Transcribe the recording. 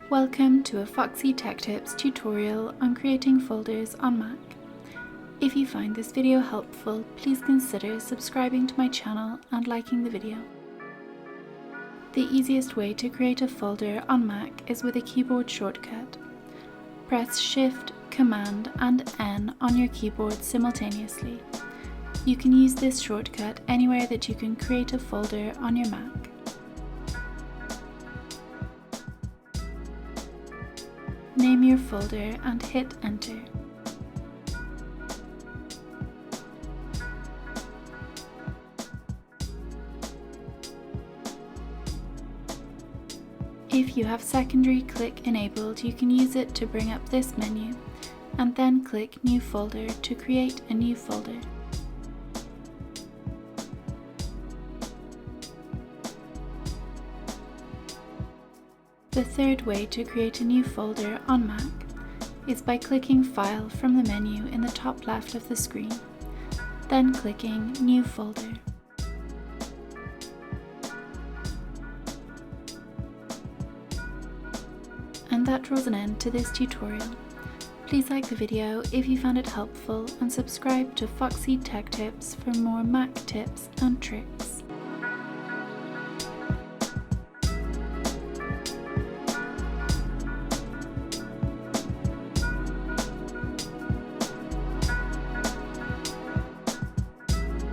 Welcome to a Foxy Tech Tips tutorial on creating folders on Mac. If you find this video helpful, please consider subscribing to my channel and liking the video. The easiest way to create a folder on Mac is with a keyboard shortcut. Press Shift, Command and N on your keyboard simultaneously. You can use this shortcut anywhere that you can create a folder on your Mac. Name your folder and hit Enter. If you have secondary click enabled, you can use it to bring up this menu, and then click New Folder to create a new folder. The third way to create a new folder on Mac is by clicking File from the menu in the top left of the screen, then clicking New Folder. And that draws an end to this tutorial. Please like the video if you found it helpful and subscribe to Foxy Tech Tips for more Mac tips and tricks.